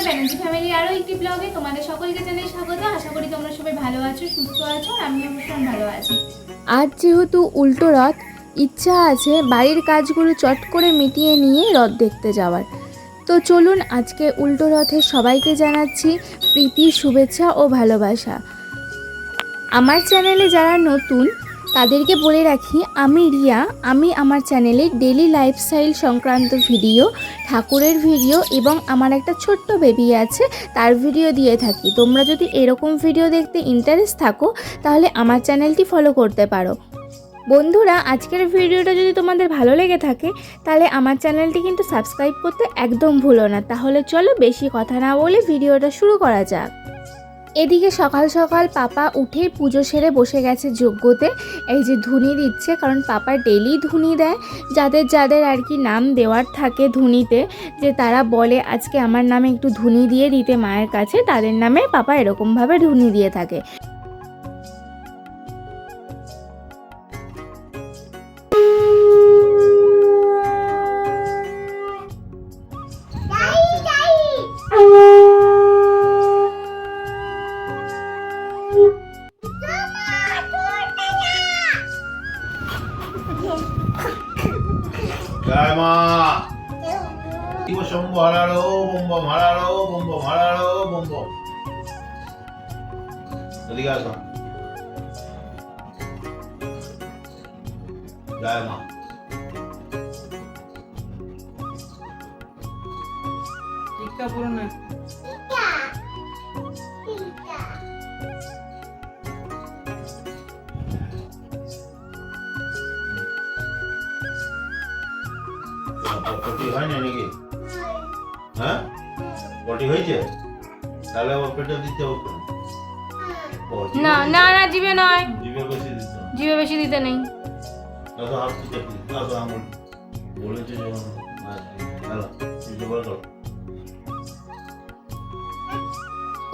ব্যানার্জি ফ্যামিলির আরও একটি ব্লগে তোমাদের সকলকে জানাই স্বাগত। আশা করি তোমরা সবাই ভালো আছো, সুস্থ আছো, আর আমিও ভীষণ ভালো আছি। আজ যেহেতু উল্টো রথ, ইচ্ছা আছে বাড়ির কাজগুলো চট করে মিটিয়ে নিয়ে রথ দেখতে যাওয়ার। তো চলুন, আজকে উল্টো রথের সবাইকে জানাচ্ছি প্রীতি, শুভেচ্ছা ও ভালোবাসা। আমার চ্যানেলে যারা নতুন তাদেরকে বলে রাখি, আমি রিয়া। আমি আমার চ্যানেলে ডেলি লাইফস্টাইল সংক্রান্ত ভিডিও, ঠাকুরের ভিডিও এবং আমার একটা ছোট্ট বেবি আছে তার ভিডিও দিয়ে থাকি। তোমরা যদি এরকম ভিডিও দেখতে ইন্টারেস্ট থাকো তাহলে আমার চ্যানেলটি ফলো করতে পারো। বন্ধুরা, আজকের ভিডিওটা যদি তোমাদের ভালো লেগে থাকে তাহলে আমার চ্যানেলটি কিন্তু সাবস্ক্রাইব করতে একদম ভুলো না। তাহলে চলো বেশি কথা না বলে ভিডিওটা শুরু করা যাক। এদিকে সকাল সকাল পাপা উঠে পুজো সেরে বসে গেছে যজ্ঞতে। এই যে ধুনি দিচ্ছে, কারণ পাপা ডেলি ধুনি দেয়। যাদের যাদের আর কি নাম দেওয়ার থাকে ধুনিতে, যে তারা বলে আজকে আমার নামে একটু ধুনি দিয়ে দিতে মায়ের কাছে, তাদের নামে পাপা এরকমভাবে ধুনি দিয়ে থাকে। জয় মা শিব শম্ভ হরারো বম্ব হরারো বম্ব হরারো বম্ব। এদিকে আসো। জয় মা। টিকা পুরো না। পটি হয় না নাকি? হ্যাঁ, পটি হয়েছে? তাহলে আবার পেটে দিতে হবে কেন? ও, জিভে না দিতে না হবে? না, জিভে নয়, জিভে বেশি দিতে হবে। জিভে বেশি দিতে নেই। দাদা হাত দিতে দাদা আঙুল বলেছে যখন হ্যালো জিভে বল করো।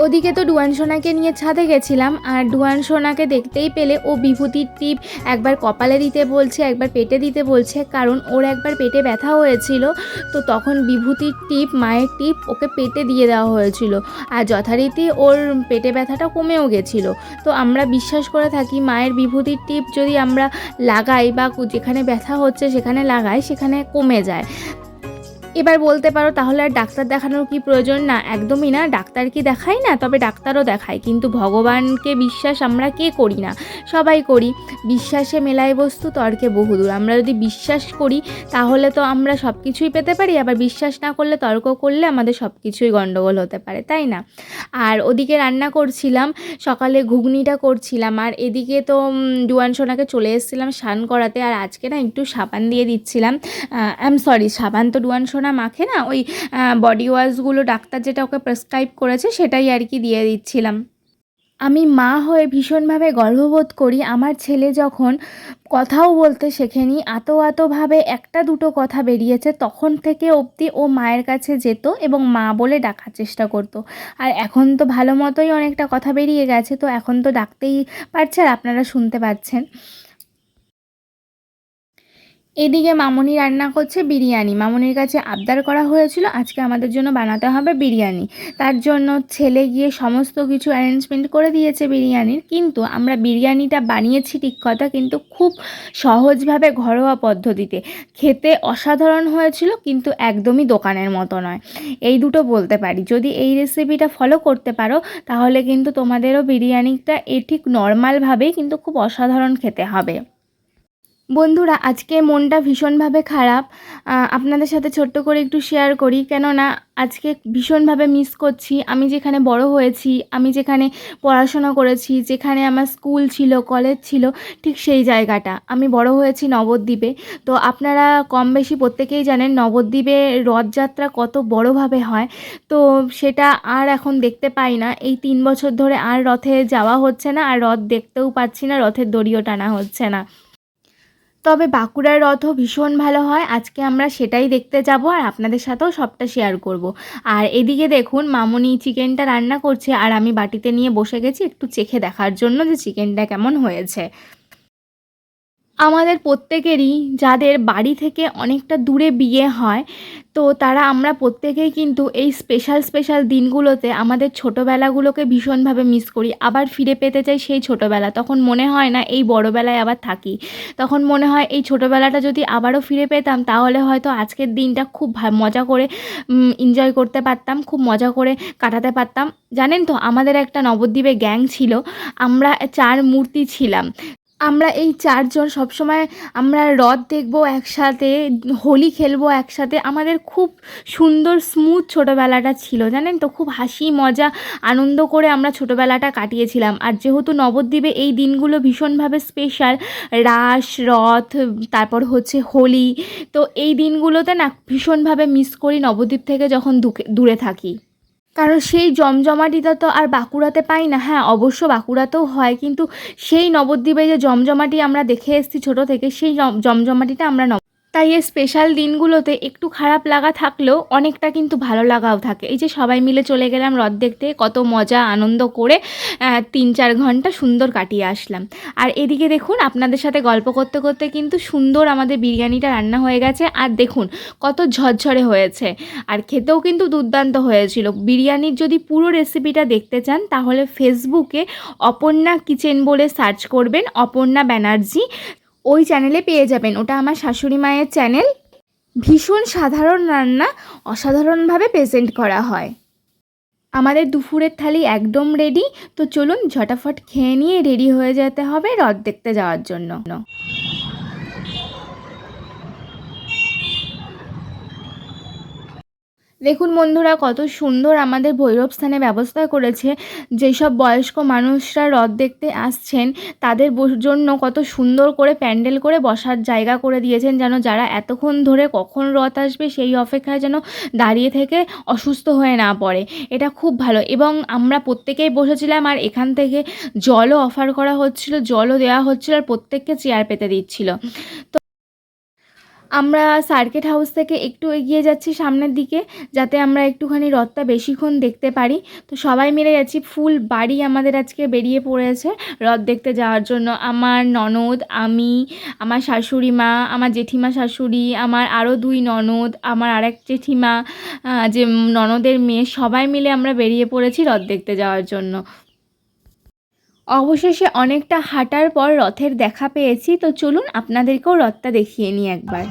ওদিকে তো ডুয়ান সোনাকে নিয়ে ছাদে গেছিলাম, আর ডুয়ান সোনাকে দেখতেই পেলে ও বিভূতির টিপ একবার কপালে দিতে বলছে, একবার পেটে দিতে বলছে, কারণ ওর একবার পেটে ব্যথা হয়েছিল। তো তখন বিভূতির টিপ, মায়ের টিপ ওকে পেটে দিয়ে দেওয়া হয়েছিল, আর যথারীতি ওর পেটে ব্যথাটা কমেও গেছিলো। তো আমরা বিশ্বাস করে থাকি মায়ের বিভূতির টিপ যদি আমরা লাগাই বা যেখানে ব্যথা হচ্ছে সেখানে লাগাই, সেখানে কমে যায়। এবার বলতে পারো তাহলে আর ডাক্তার দেখানোর কি প্রয়োজন? না, একদমই না। ডাক্তার কি দেখাই না? তবে ডাক্তারও দেখায়, কিন্তু ভগবানকে বিশ্বাস আমরা কে করি না? সবাই করি। বিশ্বাসে মেলায় বস্তু তর্কে বহুদূর। আমরা যদি বিশ্বাস করি তাহলে তো আমরা সব কিছুই পেতে পারি, আবার বিশ্বাস না করলে, তর্ক করলে আমাদের সব কিছুই গণ্ডগোল হতে পারে, তাই না? আর ওদিকে রান্না করছিলাম, সকালে ঘুগনিটা করছিলাম, আর এদিকে তো ডুয়ান সোনাকে চলে এসেছিলাম স্নান করাতে। আর আজকে না একটু সাবান দিয়ে দিচ্ছিলাম। সাবান তো ডুয়ান সোনা মাখে না, ওই বডি ওয়াশগুলো ডাক্তার যেটা ওকে প্রেসক্রাইব করেছে সেটাই আর কি দিয়ে দিচ্ছিলাম। আমি মা হয়ে ভীষণভাবে গর্ববোধ করি। আমার ছেলে যখন কথাও বলতে শেখেনি, আতোভাবে একটা দুটো কথা বেরিয়েছে, তখন থেকে অবধি ও মায়ের কাছে যেত এবং মা বলে ডাকার চেষ্টা করতো। আর এখন তো ভালো মতোই অনেকটা কথা বেরিয়ে গেছে, তো এখন তো ডাকতেই পারছে, আর আপনারা শুনতে পাচ্ছেন। এদিকে মামনি রান্না করছে বিরিয়ানি। মামনির কাছে আবদার করা হয়েছিল আজকে আমাদের জন্য বানাতে হবে বিরিয়ানি। তার জন্য ছেলে গিয়ে সমস্ত কিছু অ্যারেঞ্জমেন্ট করে দিয়েছে বিরিয়ানির। কিন্তু আমরা বিরিয়ানিটা বানিয়েছি ঠিক কথা, কিন্তু খুব সহজভাবে ঘরোয়া পদ্ধতিতে। খেতে অসাধারণ হয়েছিল, কিন্তু একদমই দোকানের মতো নয়। এই দুটো বলতে পারি। যদি এই রেসিপিটা ফলো করতে পারো তাহলে কিন্তু তোমাদেরও বিরিয়ানিটা ঠিক নর্মালভাবেই কিন্তু খুব অসাধারণ খেতে হবে। বন্ধুরা, আজকে মনটা ভীষণভাবে খারাপ। আপনাদের সাথে ছোট্ট করে একটু শেয়ার করি, কেননা আজকে ভীষণভাবে মিস করছি আমি যেখানে বড় হয়েছি, আমি যেখানে পড়াশোনা করেছি, যেখানে আমার স্কুল ছিল, কলেজ ছিল, ঠিক সেই জায়গাটা। আমি বড় হয়েছি নবদ্বীপে। তো আপনারা কম বেশি প্রত্যেকেই জানেন নবদ্বীপে রথযাত্রা কত বড়োভাবে হয়। তো সেটা আর এখন দেখতে পাই না। এই 3 বছর ধরে আর রথে যাওয়া হচ্ছে না, আর রথ দেখতেও পাচ্ছি না, রথের দড়িও টানা হচ্ছে না। তবে বাঁকুড়ার রথও ভীষণ ভালো হয়। আজকে আমরা সেটাই দেখতে যাব, আর আপনাদের সাথেও সবটা শেয়ার করব। আর এদিকে দেখুন মামনি চিকেনটা রান্না করছে, আর আমি বাটিতে নিয়ে বসে গেছি একটু চেখে দেখার জন্য যে চিকেনটা কেমন হয়েছে। আমাদের প্রত্যেকেরই যাদের বাড়ি থেকে অনেকটা দূরে বিয়ে হয়, তো আমরা প্রত্যেকেই কিন্তু এই স্পেশাল দিনগুলোতে আমাদের ছোটোবেলাগুলোকে ভীষণভাবে মিস করি, আবার ফিরে পেতে চাই সেই ছোটোবেলা। তখন মনে হয় না এই বড়োবেলায় আবার থাকি, তখন মনে হয় এই ছোটোবেলাটা যদি আবারও ফিরে পেতাম তাহলে হয়তো আজকের দিনটা খুব মজা করে এনজয় করতে পারতাম, খুব মজা করে কাটাতে পারতাম। জানেন তো, আমাদের একটা নবদ্বীপে গ্যাং ছিল, আমরা 4 মূর্তি ছিলাম। আমরা এই 4 জন সবসময় আমরা রথ দেখবো একসাথে, হোলি খেলবো একসাথে। আমাদের খুব সুন্দর স্মুথ ছোটোবেলাটা ছিল, জানেন তো, খুব হাসি মজা আনন্দ করে আমরা ছোটোবেলাটা কাটিয়েছিলাম। আর যেহেতু নবদ্বীপে এই দিনগুলো ভীষণভাবে স্পেশাল, রাস, রথ, তারপর হচ্ছে হোলি, তো এই দিনগুলোতে না ভীষণভাবে মিস করি নবদ্বীপ থেকে যখন দূরে থাকি। কারণ সেই জমজমাটিটা তো আর বাঁকুড়াতে পাই না। হ্যাঁ, অবশ্য বাঁকুড়াতেও হয়, কিন্তু সেই নবদ্বীপে যে জমজমাটি আমরা দেখে এসেছি ছোটো থেকে, সেই জমজমাটিটা আমরা তাই এই স্পেশাল দিনগুলোতে একটু খারাপ লাগা থাকলেও অনেকটা কিন্তু ভালো লাগাও থাকে। এই যে সবাই মিলে চলে গেলাম রথ দেখতে, কত মজা আনন্দ করে 3-4 ঘন্টা সুন্দর কাটিয়ে আসলাম। আর এদিকে দেখুন, আপনাদের সাথে গল্প করতে করতে কিন্তু সুন্দর আমাদের বিরিয়ানিটা রান্না হয়ে গেছে। আর দেখুন কত ঝরঝরে হয়েছে, আর খেতেও কিন্তু দুর্দান্ত হয়েছিল। বিরিয়ানির যদি পুরো রেসিপিটা দেখতে চান তাহলে ফেসবুকে অপর্ণা কিচেন বলে সার্চ করবেন, অপর্ণা ব্যানার্জি, ওই চ্যানেলে পেয়ে যাবেন। ওটা আমার শাশুড়ি মায়ের চ্যানেল। ভীষণ সাধারণ রান্না অসাধারণভাবে প্রেজেন্ট করা হয়। আমাদের দুপুরের থালি একদম রেডি, তো চলুন ঝটাফট খেয়ে নিয়ে রেডি হয়ে যেতে হবে রথ দেখতে যাওয়ার জন্য। দেখুন বন্ধুরা, কত সুন্দর আমাদের ভৈরবস্থানে ব্যবস্থা করেছে। যেসব বয়স্ক মানুষরা রথ দেখতে আসছেন তাদের জন্য কত সুন্দর করে প্যান্ডেল করে বসার জায়গা করে দিয়েছেন, যেন যারা এতক্ষণ ধরে কখন রথ আসবে সেই অপেক্ষায় যেন দাঁড়িয়ে থেকে অসুস্থ হয়ে না পড়ে। এটা খুব ভালো। এবং আমরা প্রত্যেকেই বসেছিলাম, আর এখান থেকে জলও অফার করা হচ্ছিল, জলও দেওয়া হচ্ছিল, আর প্রত্যেককে চেয়ার পেতে দিচ্ছিল। আমরা সার্কিট হাউস থেকে একটু এগিয়ে যাচ্ছি সামনের দিকে, যাতে আমরা একটুখানি রথটা বেশিক্ষণ দেখতে পারি। তো সবাই মিলে যাচ্ছি, ফুল বাড়ি আমাদের আজকে বেরিয়ে পড়েছে রথ দেখতে যাওয়ার জন্য। আমার ননদ, আমি, আমার শাশুড়ি মা, আমার জেঠিমা শাশুড়ি, আমার আরও 2 ননদ, আমার আরেক জেঠিমা, যে ননদের মেয়ে, সবাই মিলে আমরা বেরিয়ে পড়েছি রথ দেখতে যাওয়ার জন্য। অবশেষে অনেকটা হাঁটার পর রথের দেখা পেয়েছি, তো চলুন আপনাদেরকেও রথটা দেখিয়ে নিই একবার।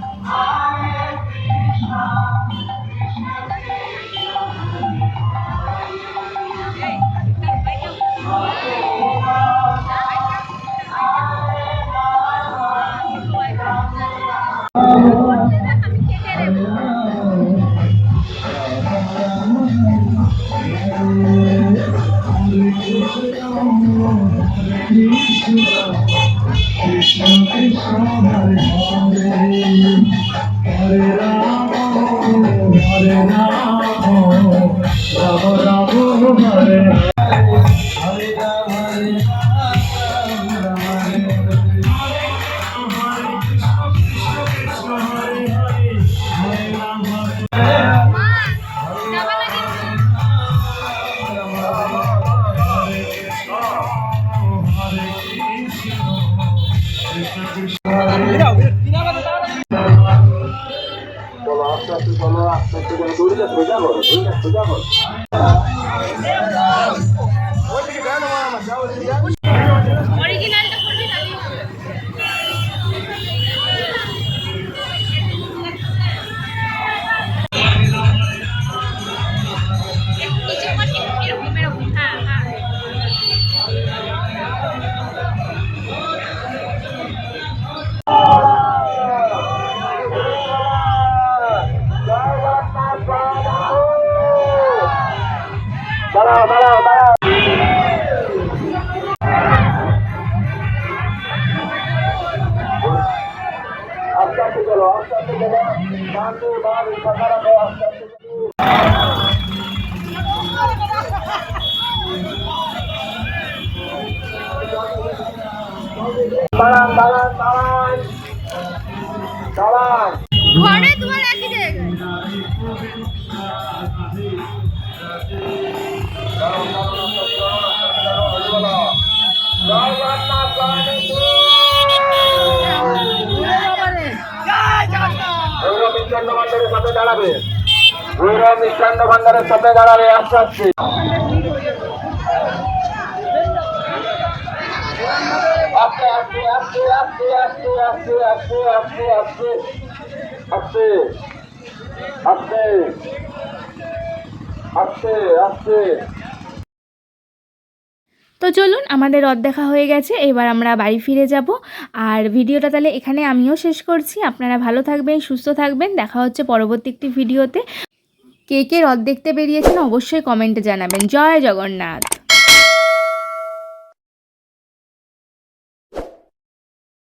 ঘরে তোমার একই জায়গায়। সাথে দাঁড়াবে। ভৈরব মিষ্টান্ন ভান্ডারের সাথে দাঁড়াবে। আস্তে আস্তে আস্তে আস্তে আস্তে আস্তে আস্তে আস্তে আস্তে আস্তে আস্তে আস্তে আস্তে আস্তে। তো চলুন, আমাদের রথ দেখা হয়ে গেছে, এবার আমরা বাড়ি ফিরে যাব। আর ভিডিওটা তাহলে এখানে আমিও শেষ করছি। আপনারা ভালো থাকবেন, সুস্থ থাকবেন। দেখা হচ্ছে পরবর্তী একটি ভিডিওতে। কে কে রথ দেখতে বেরিয়েছেন অবশ্যই কমেন্টে জানাবেন। জয় জগন্নাথ।